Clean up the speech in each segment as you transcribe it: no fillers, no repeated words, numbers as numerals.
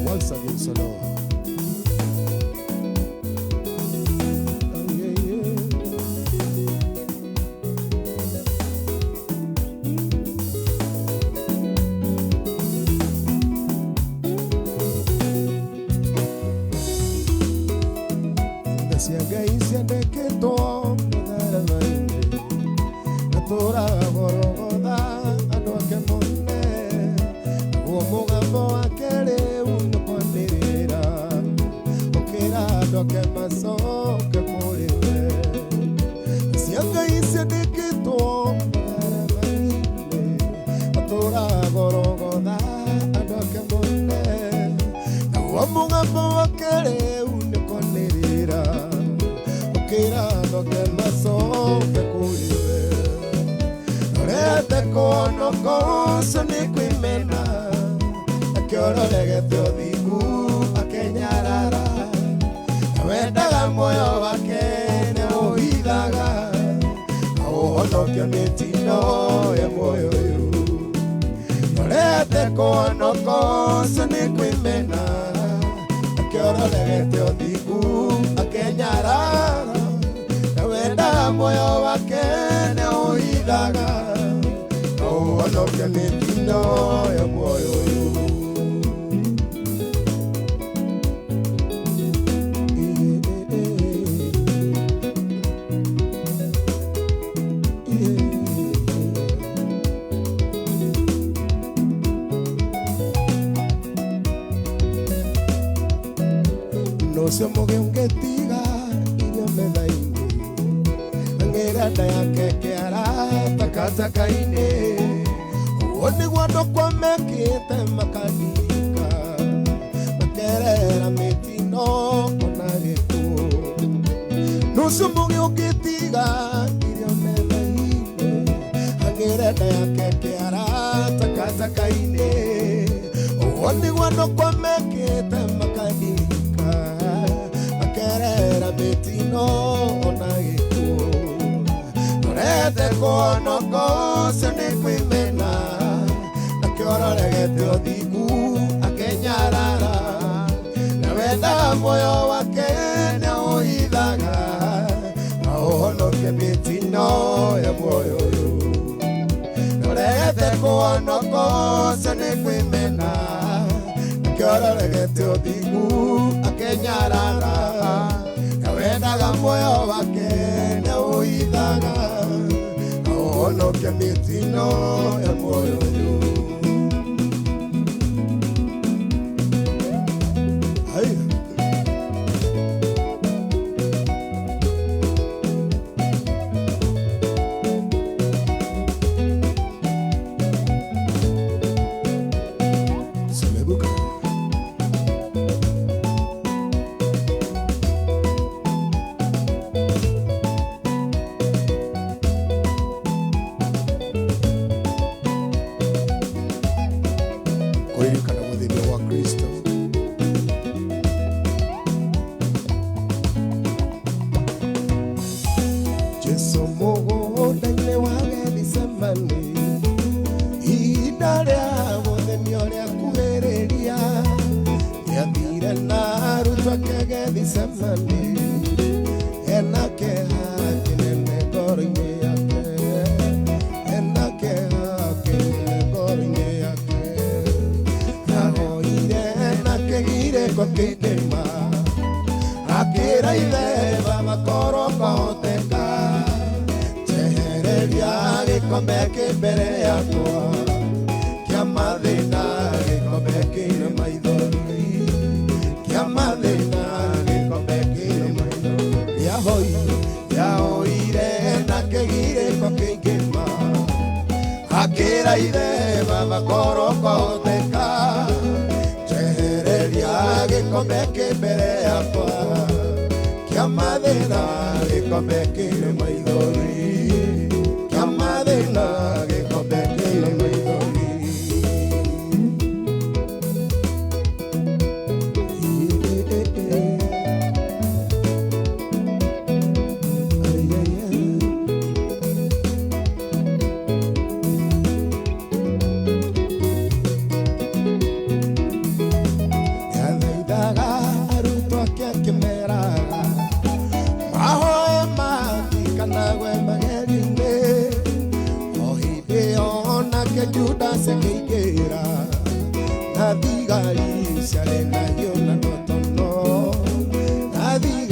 Once again, so Lord.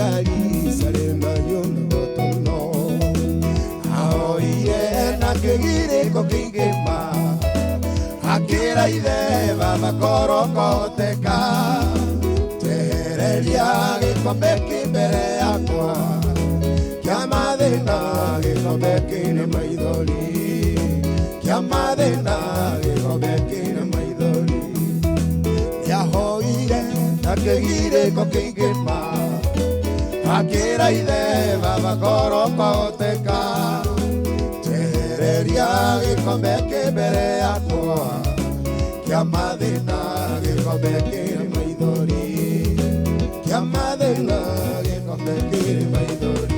thirikari sarenda yundotono ahoire na kĩgirĩko kĩingĩma akĩra ithe baba korokoteka tehereria gĩkombe kĩ mbere yakwa kĩa mathĩna gĩkombe kĩna maithori kĩa mathĩna gĩkombe kĩna maithori yahoire na kĩgirĩko kĩingĩma akĩra ithe baba korokoteka tehereria gĩkombe kĩ mbere yakwa kĩa mathĩna gĩkombe kĩna maithori kĩa mathĩna gĩkombe kĩna maithori.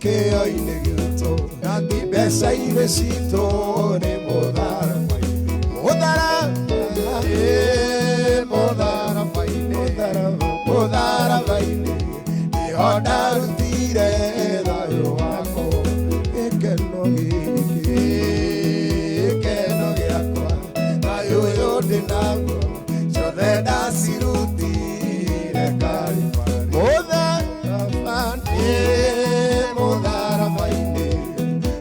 kĩo-inĩ gitũ na ti mbeca-inĩ citũ nĩ mũtharaba-inĩ mũtharaba-inĩ nĩho ndarutire thayũ wakwa gĩkeno gĩakwa thayũ ũyũ ndĩ naguo ciothe ndacirutire Kalvari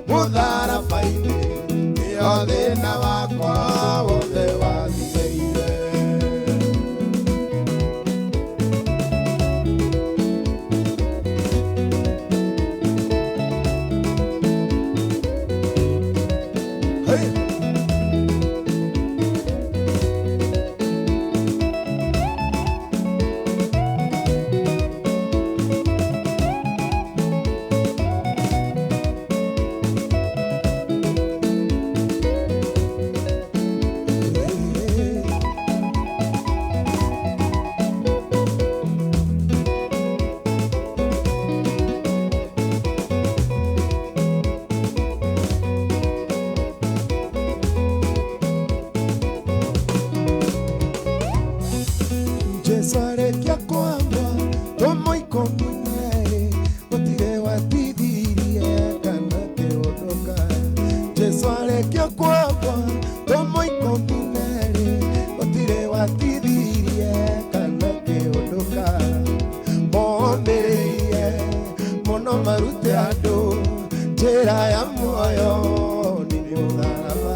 mũtharaba-inĩ nĩho thĩna wakwa wothe wathirĩire. Jesu arĩkia kwamba tomo ikũmi na erĩ gũtirĩ watithirie kana kĩũndũka. Jesu arĩkia kwamba tomo ikũmi na erĩ gũtirĩ watithirie kana kĩũndũka. Momĩrĩirie mũno marute andũ njĩra ya muoyo nĩ mũtharaba.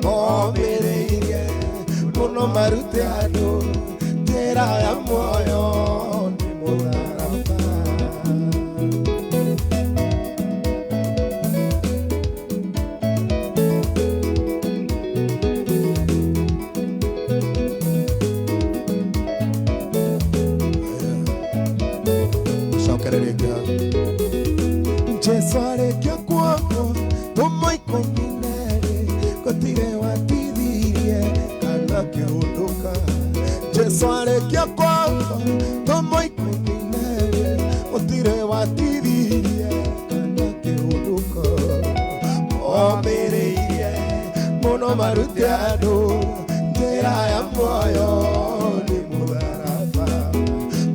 Momĩrĩirie mũno marute andũ njĩra ya muoyo nĩ mũtharaba. Jesu arĩkia kwamba tomo ikũmi na erĩ gũtirĩ watithirie kana kĩũndũka. Jesu arĩkia kwamba tomo ikũmi na erĩ gũtirĩ watithirie kana kĩũndũka. Momĩrĩirie mũno marute andũ njĩra ya muoyo nĩ mũtharaba.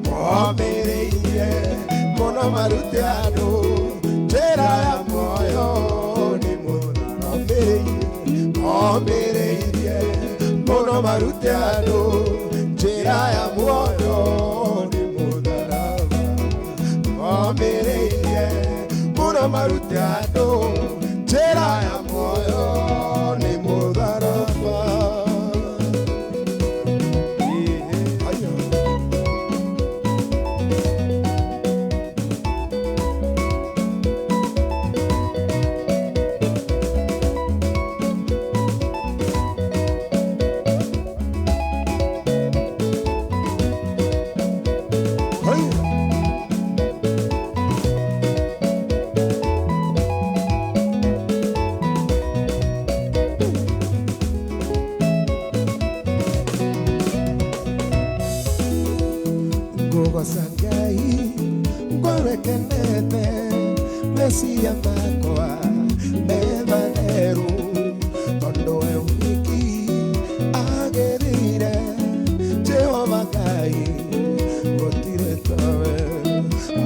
Momĩrĩirie mũno marute andũ njĩra ya muoyo nĩ mũtharaba. Momĩrĩirie mũno marute andũ njĩra ya muoyo nĩ mũtharaba. Momĩrĩirie mũno marute andũ njĩra ya muoyo nĩ mũtharaba. Ngũgoca Ngai ngũrekenete meciria makwa me matheru tondũ we wiki agĩrĩire Jehova Ngai gũtirĩ tawe.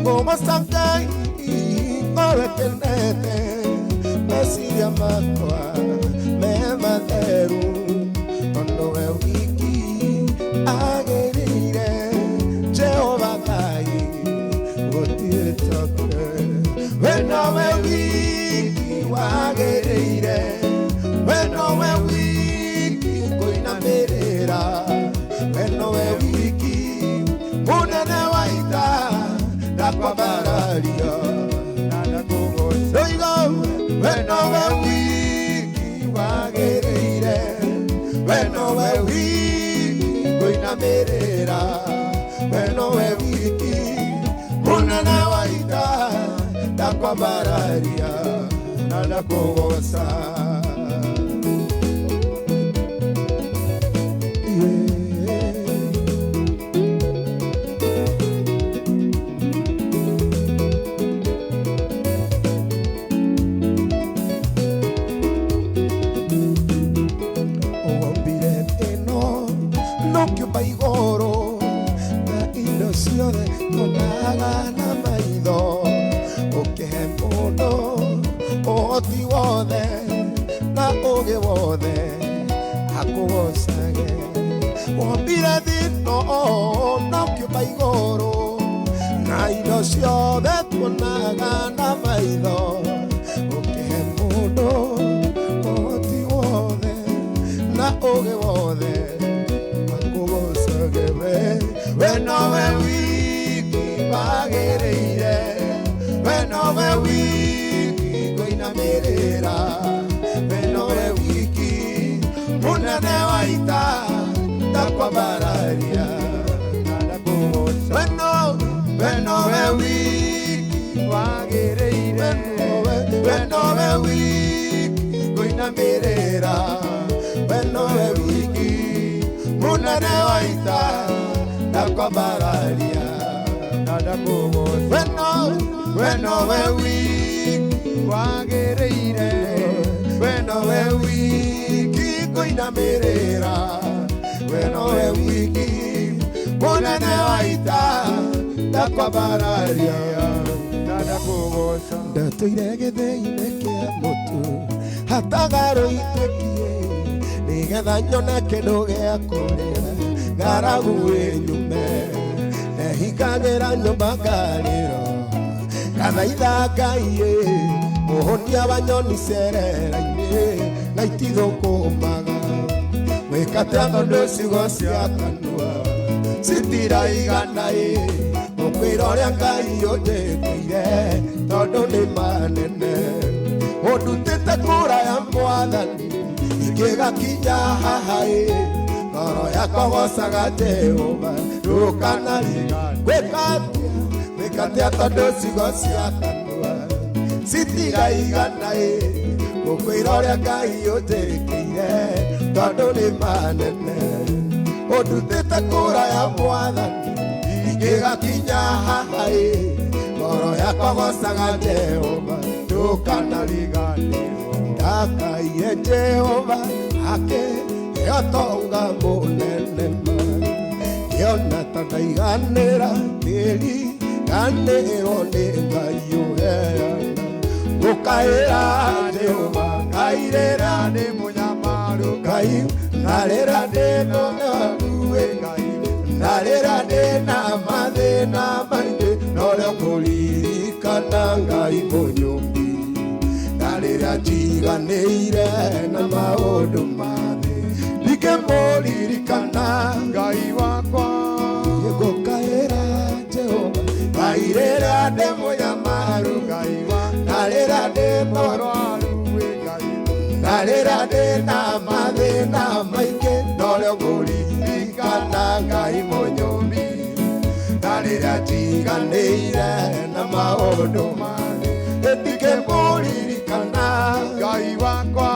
Ngũgoca Ngai ngũrekenete meciria makwa me matheru tondũ we wiki agĩrĩire Jehova Ngai gũtirĩ tawe. We nowe wiki wagĩrĩire, we nowe wiki kũinamĩrĩra, we nowe wiki mũnene wa ita ndakwambararia na ndakũgoca. We nowe wiki wagĩrĩire, we nowe wiki kũinamĩrĩra, we nowe wiki mũnene wa ita ndakwambararia na ndakũgoca. ũhoti wothe na ũgĩ wothe akũgocage. Wombire thĩ no ũkĩũmba igũrũ na indo ciothe tuonaga na maitho, ũkĩhe mũndũ ũhoti wothe na ũgĩ wothe akũgocage. We nowe wiki wagĩrĩire, we nowe wiki ngũinamĩrĩra, we nowe wiki mũnene wa ita ndakwambararia na ndakũgoca. We nowe wiki wagĩrĩire, we nowe wiki ngũinamĩrĩra, we nowe wiki mũnene wa ita ndakwambararia na ndakũgoca. We nowe wiki wagĩrĩire, we nowe wiki ngũinamĩrĩra, we nowe wiki mũnene wa ita ndakwambararia na ndakũgoca. Ndatũire gĩthĩ-inĩ kĩa mũtu hatagarũ itũkie, nĩgetha nyone kĩndũ gĩa kũrĩa ng'aragu ĩnyume. Ndehingagĩra nyũmba ngarĩro ngathaitha Ngai mũhonia wa nyoni cerera-inĩ na itithũkũmaga. Wĩkatĩa tondũ ciugo cia kanua citiraigana mũkwĩra ũrĩa Ngai ũnjĩkĩire tondũ nĩ manene. Ũndutĩte kũraya Mwathani ingĩgakinya haha ngoro yakwa gocaga Jehova ndũkanariganĩrwo. Wĩkatĩa tondũ ciugo cia kanua citiraigana mũkwĩra ũrĩa Ngai ũnjĩkĩire tondũ nĩ manene. Ũndutĩte kũraya Mwathani ingĩgakinya haha ngoro yakwa gocaga Jehova ndũkanariganĩrwo. Ndakaire Jehova akĩhe ũtonga mũnene ngĩona ta ndaiganĩra ngĩriganĩrwo nĩ Ngai ũheana. Ngũkaĩra Jehova ngairĩra ndĩ mũnyamaru Ngai, ngarĩra ndĩ mũnyaru Ngai, ngarĩra ndĩ na mathĩna maingĩ no rĩo kũririkana Ngai mũnyũmbi. Ngarĩra njiganĩire na maũndũ ma thĩ ndingĩmũririkana Ngai wakwa. Ngũkaĩra Jehova ngairĩra ndĩ mũnyamaru Ngai, ngarĩra ndĩ mũrwaru Ngai, ngarĩra ndĩ na mathĩna maingĩ no rĩo kũririkana Ngai mũnyũmbi. Ngarĩra njiganĩire na maũndũ ma thĩ ndingĩmũririkana Ngai wakwa.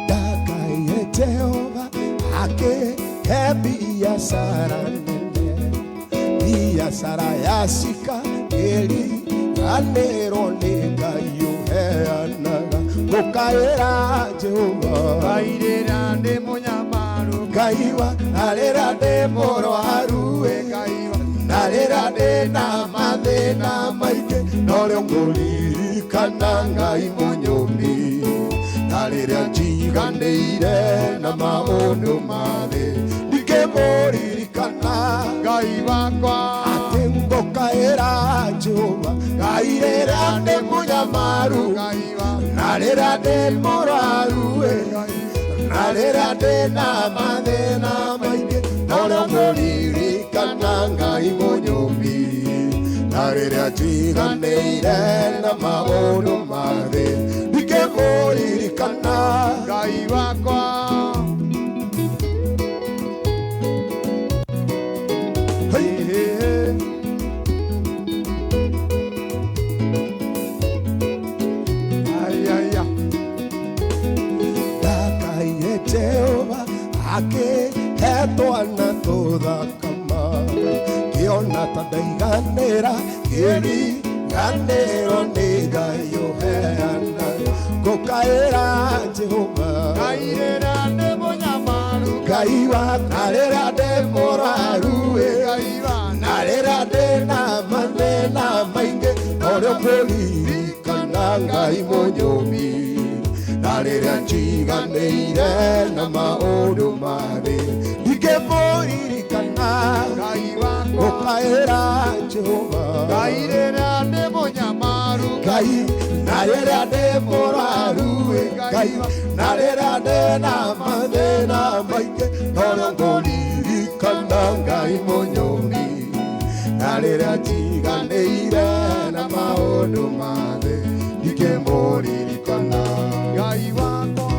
Ndakaire Jehova akĩhe biacara nene, biacara yacika ngĩriganĩrwo nĩ Ngai ũheanaga. Ngũkaĩra Jehova ngairĩra ndĩ mũnyamaru Ngai, ngarĩra ndĩ mũrwaru Ngai, ngarĩra ndĩ na mathĩna maingĩ no rĩo kũririkana Ngai mũnyũmbi. Ngarĩra njiganĩire na maũndũ ma thĩ ndingĩmũririkana Ngai wakwa. Atĩ ngũkaĩra Jehova ngairĩra ndĩ mũnyamaru Ngai, ngarĩra ndĩ mũrwaru Ngai, ngarĩra ndĩ na mathĩna maingĩ no rĩo kũririkana Ngai mũnyũmbi. Ngarĩra njiganĩire na maũndũ ma thĩ ndingĩmũririkana Ngai wakwa. Ndakaire Jehova akĩhe twana tũthakama ngĩona ta ndaiganĩra ngĩriganĩrwo nĩ Ngai ũheanaga. Ngũkaĩra Jehova Ngairĩra ndĩ mũnyamaru Ngaiwa narĩra ndĩ mũrwaru narĩra ndĩ na mathĩna maingĩ norĩa kũririkana Ngai mũnyũmbi na rĩrĩa njiganĩire na maũndũ marĩ ndingĩmũririkana Ngai wakwa Ngũkaĩra Jehova Ngairĩra ndĩ mũnyamaru Ngai narĩra ndĩ mũrwaru Ngai narĩra ndĩ na mathĩna maingĩ norĩa kũririkana Ngai mũnyũmbi na rĩrĩa njiganĩire na maũndũ marĩ ndingĩmũririkana Ngai wakwa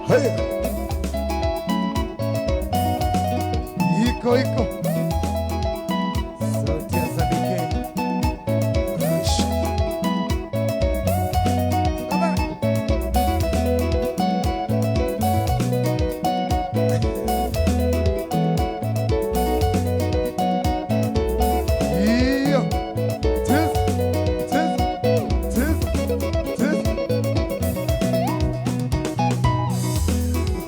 Hey! Iko sauti ya Sadike iyo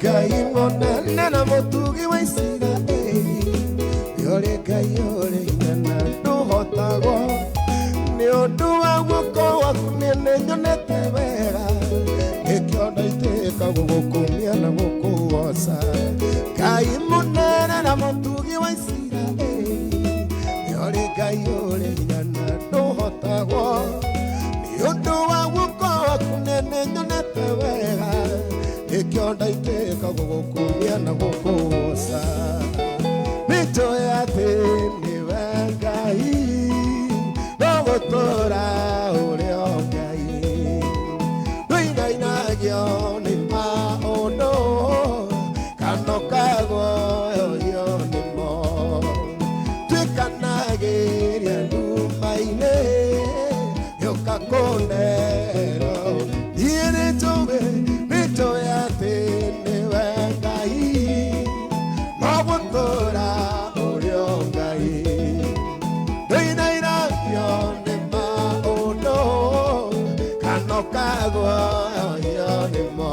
Ngai mũnene na mũtugi wa Isiraeli Yore Ngai yore hinya ndũhotagwo nĩ ũndũ wa guoko waku nĩnyonete wega nĩkĩo ndaitĩka gũgũkũmia na gũkũgoca Ngai mũnene na mũtugi wa Isiraeli Yore Ngai yore hinya ndũhotagwo nĩ ũndũ wa guoko waku nĩnyonete wega nĩkĩo ndaitĩka gũgũkũmia na gũkũgoca nĩnjũĩ atĩ nĩwe Ngai no gũtũũra ũrĩ o Ngai ndũinainagio nĩ maũndũ kana ũkaguoyohio nĩmo twĩkanagĩria nduma-inĩ gĩũka kũndero niĩ nĩnjũĩ atĩ nĩwe Ngai no gũtũũra ũrĩ o Ngai ndũinainagio nĩ maũndũ kana ũkaguoyohio nĩmo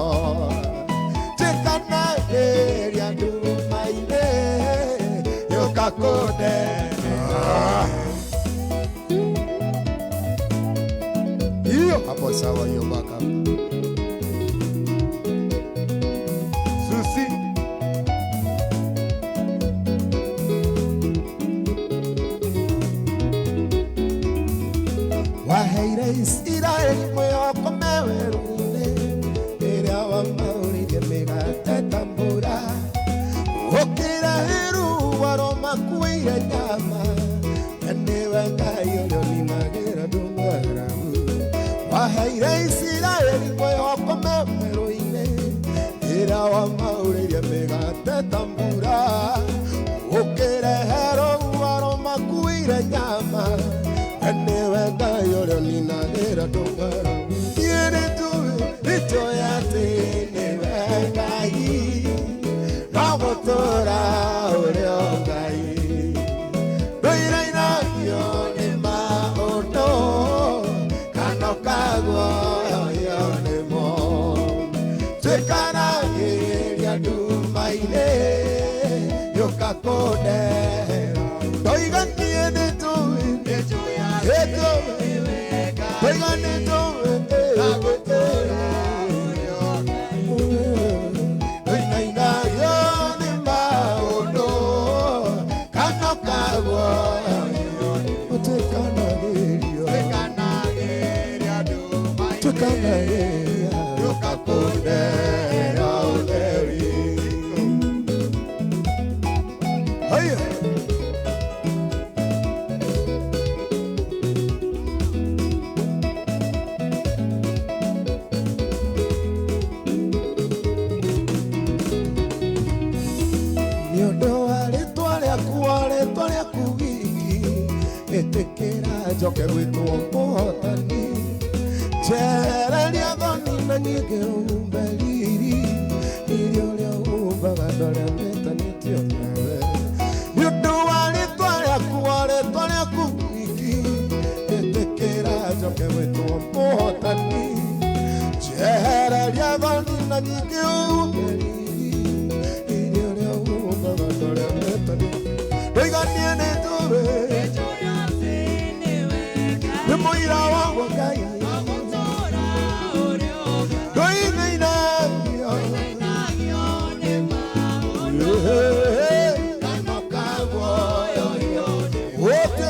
twĩkanagĩria nduma-inĩ gĩũka kũndera hiyo hapo sawa hiyo baka Susi waheire Isiraeli mwĩhoko werũ-inĩ rĩrĩa wamaũrĩire mĩgate ta mbura ũkĩreherwo rũgaro makuĩire nyama na nĩwe Ngai ũrĩa ũninagĩra ndũng'aragu waheire Isiraeli mwĩhoko werũ-inĩ rĩrĩa wamaũrĩire mĩgate ta mbura ũkĩreherwo rũgaro makuĩire nyama anĩwe Ngai ũrĩa ũninagĩra ndũng'aragu niĩ nĩnjũĩ atĩ nĩwe Ngai no gũtũũra ũrĩ o Ngai ndũinainagio nĩ maũndũ kana ũkaguoyohio nĩmo twĩkanagĩria nduma-inĩ gĩũka kũndehera ndoiga niĩ nĩnjũĩ ndoiga nĩnjũĩ ndũinainagio nĩ maũndũ kana ũkaguoyohio twĩkanagĩria nduma-inĩ gĩũka kũndehera ũtheri Hiya! njoke gwĩtwo mũhotani njehereria thoni na nyingĩ umbe riri ũrĩa umbaga andũ arĩa metanĩtio nawe nĩ ũndũ wa rĩtwa rĩaku rĩtwa niene tuwe Nemoira wangu Ngai Doine inagio Kanokagwo Wote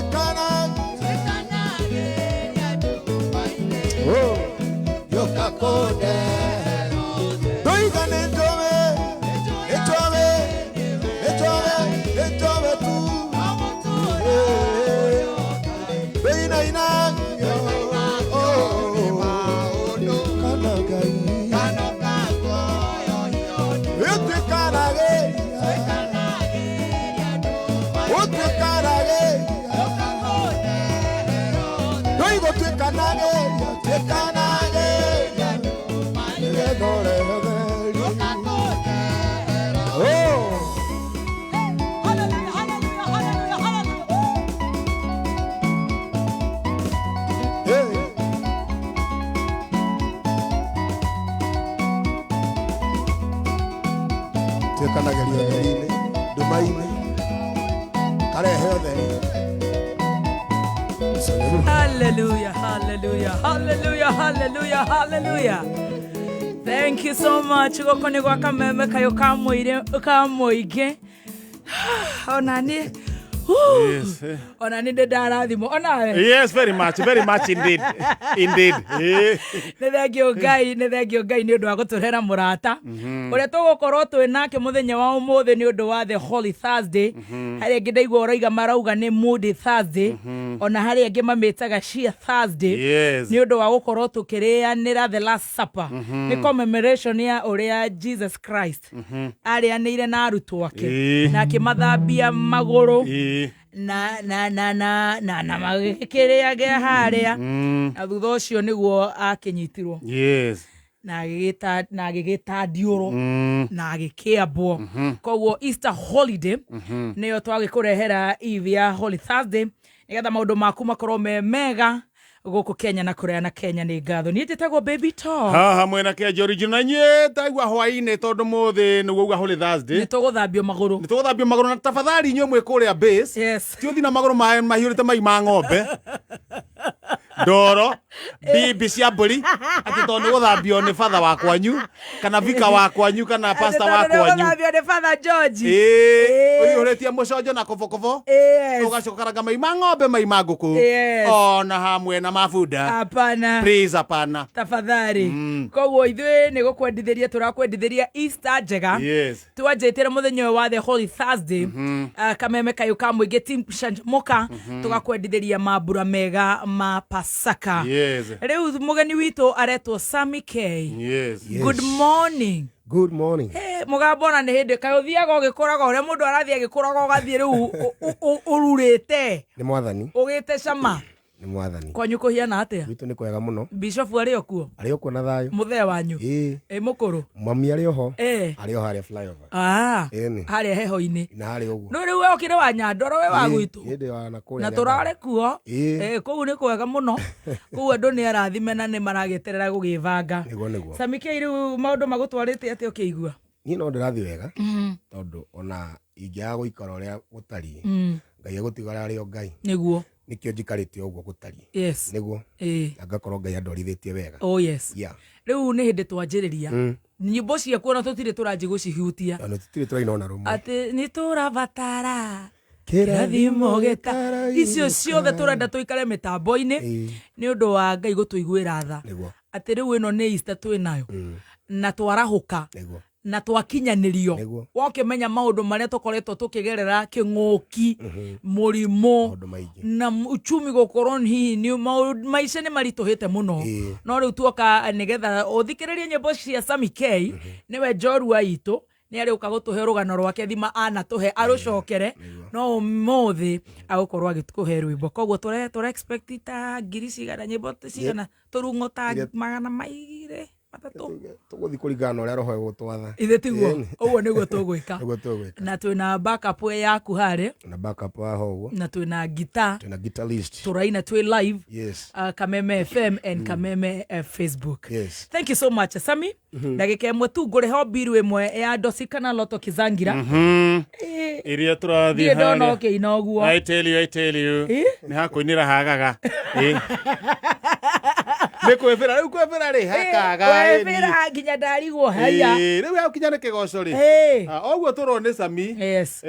Yokakode Doigane Jove Ejove tu Beina inagio Kanagai Wote kanage Wote kanage Doigo te kanage Te kanage Tekanageria theri-inĩ nduma-inĩ karehe ũtheri. Hallelujah, hallelujah, hallelujah, hallelujah, hallelujah. Thank you so much. Goko ni gwa kameme kayo ka muingi. Onani. Yes. Onani de darathimo. Onawe. Yes, very much indeed. Indeed. Ne thengio Ngai ni undu wa guturera murata. Uria tugukorwo twi nake muthenya wa umuthi ni undu wa the Holy Thursday. Hari angi ndaigua uraiga marauga ni Moody Thursday. Ona hari angi mamitaga Sheer Thursday. Yes. Ni undu wa gukorwo tukirianira the Last Supper. Ni commemoration ya uria Jesus Christ arianire na arutwo ake na akimathambia maguru na magikireage haria na thutha ucio niguo akinyitirwo. Yes. Na agigita ndiuro na agikiambwo. Koguo Easter holiday niyo twagikurehera eve ya Holy Thursday nigetha maundu maku makorwo me mega guku Kenya na kurea na Kenya ni ngatho. Ni njitagwo Baby Talk. Haha mwena Kenya original nye taigwa hwaine tondu muthi ni guga Holy Thursday. Ni tuguthambio maguru. Ni tuguthambio maguru na tafadhali nywe mwe kuria base. Yes. Ti uthi na maguru mahiurite mai ma ng'ombe. Ndoro bibi cia mburi ati tondu guthambio ni father wa kwanyu kana vika wa kwanyu kana pastor wa kwanyu. Guthambio ni Father George. Uyihuretie mucojo na kofokovo. Yes. Ugacokaranga mai ma ng'ombe mai ma nguku. Yes. Ona hamwe na mafuda. Hapana. Please hapana. Tafadhali. Koguo ithuĩ nĩ gũkwendithĩria tũrakwendithĩria Easter njega. Yes. Twanjĩtĩre mũthenya wa the Holy Thursday. Kameme kayo ka mũingĩ team Shanjamoka tũgakwendithĩria mambura mega ma Pasaka. Yes. Rĩu mũgeni witũ aretwo Sammy K. Yes. Good morning. Good morning. Mũgambo na nĩ hĩndĩ kayo thiaga ũgĩkũraga ũrĩa mũndũ arathiĩ agĩkũraga ũgathiĩ rĩu ũrurĩte. Nĩ mwathani. Ũgĩte cama. Nĩ mwathani. Kwanyu kũhiana atĩa? Gwitũ nĩ kwega mũno. Bishop arĩ okuo? Arĩ okuo na thayũ. Mũthee wanyu? Mũkũrũ? Mami arĩ oho. Arĩ o harĩa flyover. Harĩa heho-inĩ. Na harĩa ũguo. No rĩu we ũkĩrĩ wa Nyandoro we wa gwitũ. Hĩndĩ wa nakũrĩa. Na tũrarĩ kuo. Kũu nĩ kwega mũno. Kũu andũ nĩ arathime na nĩ maragĩterera gũgĩbanga. Nĩguo. Sammy K, rĩu maũndũ magũtwarĩte atĩa ũkĩigua? Niĩ no ndĩrathiĩ wega. Tondũ ona ingĩaga gũikara ũrĩa gũtariĩ. Ngai egũtigara arĩ o Ngai. Nĩguo. Nikio njikarĩte ũguo gũtariĩ. Yes. Nĩguo. Ngakorwo Ngai andorithĩtie wega. Oh yes. Yeah. Rĩu nĩ hĩndĩ twanjĩrĩria. Nyimbo cia kuona tũtirĩ tũranji gũcihutia. Na tũtirĩ tũraina rũmwe. Atĩ nĩ tũrabatara kĩrathimo gĩta. Icio ciothe tũrenda tũikare mĩtambo-inĩ nĩ ũndũ wa Ngai gũtũiguĩra tha. Atĩ rĩu ĩno nĩ Easter twĩnayo. Na twarahũka. Na twakinyanĩrio. Wakĩmenya maũndũ marĩa tũkoretwo tũkĩgerera kĩng'ũki, mũrimũ na uchumi gũkorwo hihi nĩ maica nĩ maritũhĩte mũno. No rĩu tuoka nĩgetha ũthikĩrĩrie nyĩmbo cia Sammy K, nĩwe njorua itũ, nĩ arĩũka gũtũhe rũgano rwake thima anatũhe arũcokere, no ũmũthĩ agũkorwo agĩtũhe rwĩmbo. Koguo tũre expect ta ngiri cigana nyĩmbo cigana tũrung'o ta magana maigĩrĩ Matatũ tuguthi kuringana uria roho egutwatha ithe tiguo uguo niguo tugwika niguo tugwika na twina backup yaku harä na backup aho uguo na twina guitar twina guitarist turaina twi live yes Kameme FM and Kameme Facebook. yes Thank you so much Sami. Ndagika imwe tu ngure ho biru imwe ya Dosi kana Loto Kizangira. Iria turathi Ndie ndona okay inoguo. I tell you. Ni hakuinira hagaga. Nikwebera riu kwebera ri hakaga. Kwebera nginya ndarigwo haya. Riu ya kinyane kigoco ri. Oguo turone Sami. Yes.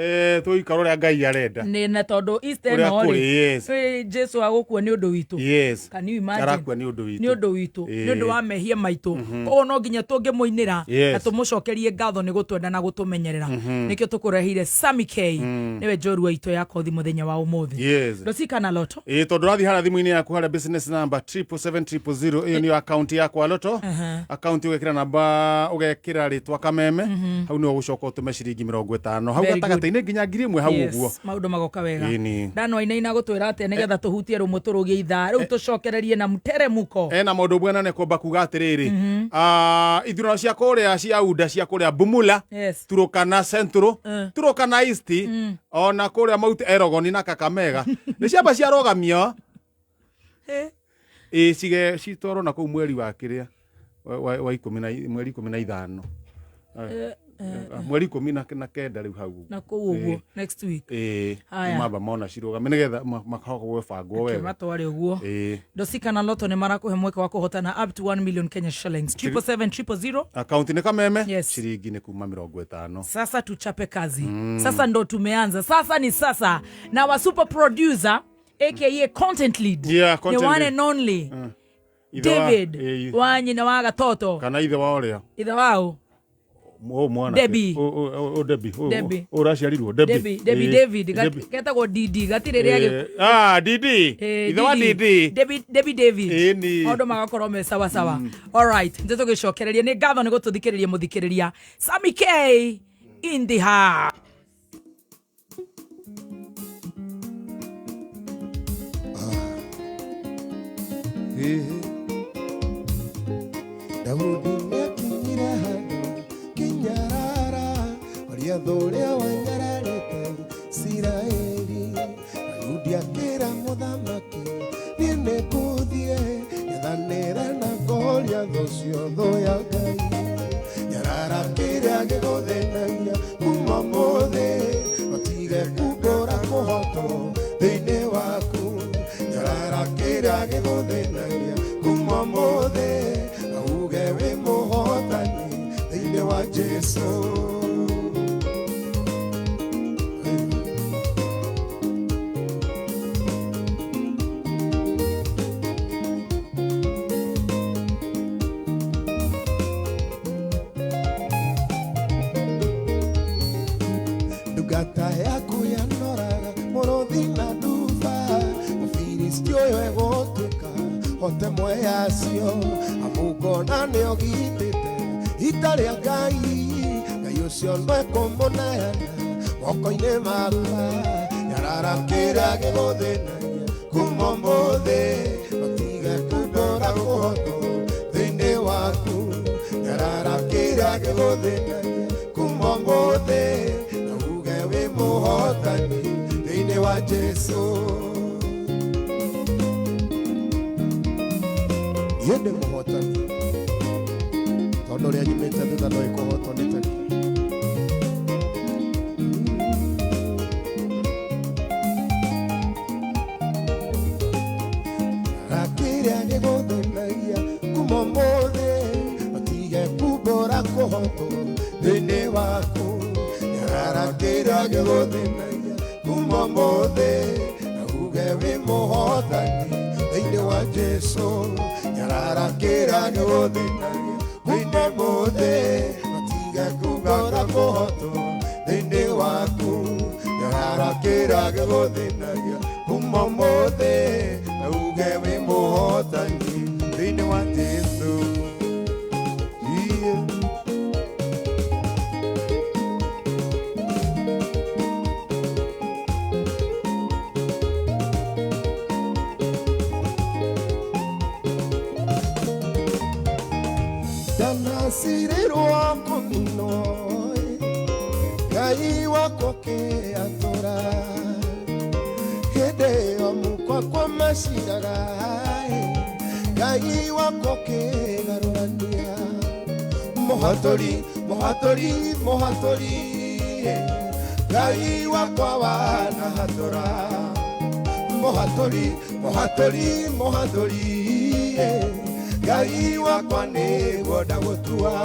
Tuikaro ria Ngai arenda. Ni na tondu Easter no ri. Jesu agukua ni undu witu. Yes. Can you imagine? Arakua ni undu witu. Ni undu witu. Ni undu wa mehia maitu. Koguo no nginya tungimuinira na tumucokerie ngatho ni gutwenda na gutumenyerera. Nikio tukurehire Sami K. Niwe njorua itu ya kothi muthenya wa umuthi. Yes. Dosi kana Loto. Tondu rathi hara thimu-ini yaku hara business number 77700 iyo ni account yakwa Loto. Account ugekira namba ugekira ritwa Kameme. Hau ni ugucoka utume ciringi 50. Hau gatagata-ini nginya 1000 hau uguo. Maundu magoka wega. Ndano ina gutwira ate nigetha tuhutie rumu turugie ithaa. Riu tucokererie na muteremuko. Na maundu bwana ne kwamba kuga atiriri. Ithurano cia kuria cia UDA cia kuria Bumula. Turukana Central. Turukana East. Ona kuria Mount Elgon na Kakamega. Ni ciamba cia rogamio. Sige citoro na kuu mweri wa kiria wa 10 mweri 15 mweri 19 riu hau na kuu uguo next week mamba mona cirugame nigetha makahogwo bangwo wega matwari uguo Dosi kana Loto ni marakuhe mweke wa kuhotana up to 1 million Kenya shillings 77700 account ni Kameme shilingi ni kuma 50. Sasa tuchape kazi sasa ndo tumeanza sasa ni sasa na wa super producer aka content lead the one and only David wanyina wa gatoto kana ithe wa oria ithe wao mwana Debbie Debbie uraciarirwo David getagwo Didi gatire ria Didi ithe wa Didi Debbie David ondo magakorwo me sawa sawa all right ndeto gicokereria ni ngatho ni gututhikiriria muthikiriria Sami K in the heart. Daudi nĩakinyire handũ kinyarara Goliath ũrĩa wanyararĩte Isiraeli. Daudi akĩra mũthamaki niĩ nĩngũthiĩ ngethanĩre na Goliath ũcio thũ ya Ngai. Nyarara kĩrĩa gĩgũthĩnagia kuma mũthĩ ũtige kumbũra kũhotwo thĩinĩ waku. Nyarara kĩrĩa gĩgũthĩnagia kuma mũthĩ uge wĩ mũhotani thĩinĩ wa Jesu. Ndungata yaku yanoraga mũrũthi na nduba Mũfilisti ũyũ egũtuĩka hotemwe yacio amugona nĩo gitĩte ita rĩa Ngai. Ngai ũcio no ekũmũneana moko-inĩ makwa. Nyarara kĩrĩa gĩgũthĩnagia kuma ũmũthĩ ũtige kumbũra kũhotwo thĩinĩ waku. Nyarara kĩrĩa gĩgũthĩnagia kuma ũmũthĩ na uge wĩ mũhotani thĩinĩ wa Jesu. Yende mũhotani tondũ ũrĩa nyumĩte thutha no ĩkũhotwo nĩ tene. Rakĩrĩa gĩgũthĩnagia kuma ũmũthĩ ũtige kumbũra kũhotwo thĩinĩ waku. Rakĩrĩa gĩgũthĩnagia kuma ũmũthĩ na uge wĩ mũhotani thĩinĩ wa Jesu. Nyarara kĩrĩa gĩgũthĩnagia kuma ũmũthĩ ũtige kumbũra kũhotwo thĩinĩ waku. Nyarara kĩrĩa gĩgũthĩnagia kuma ũmũthĩ na uge wĩ mũhotani thĩinĩ wa Jesu. Ngai wako ke atora Hede o mukwa kwa mashiraga Ngai wako ke garurania Mohatori, mohatori, mohatori Ngai wako wana hatora Mohatori, mohatori, mohatori Ngai wako nego dagotua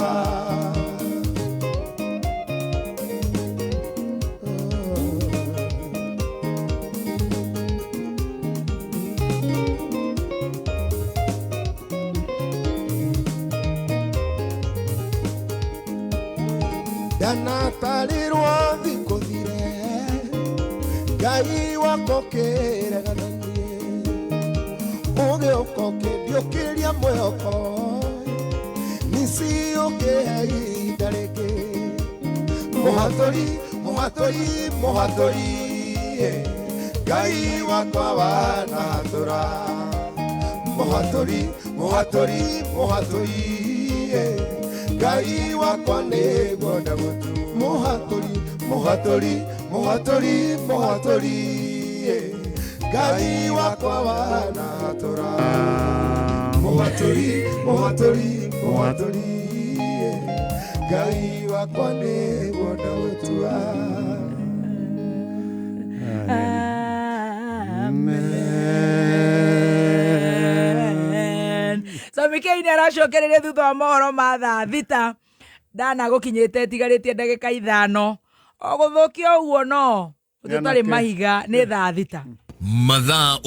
Dana tarirwa thiko thire Ngai wako keregananie Ugeuka ũkĩndiũkĩria mwĩhoko Nisi ũkĩhei ndarĩkĩ Mũhatũri, mũhatũri, mũhatũri Ngai wakwa wanahatũra Mũhatũri, mũhatũri, mũhatũri Ngai wakwa nĩguo ndagũtu Mũhatũri, mũhatũri, mũhatũri, mũhatũri Ngai wakwa wanahatũra Mũhatũri, mũhatũri, mũhatũri Ngai wakwa nĩguo ndagũtua Samikeini aracokereria thutha wa mohoro ma thaa thita ndana gukinyite tigarĩtie ndagĩka 5 o gũthũkia ũguo no tũtarĩ mahiga nĩ thaa thita mathaa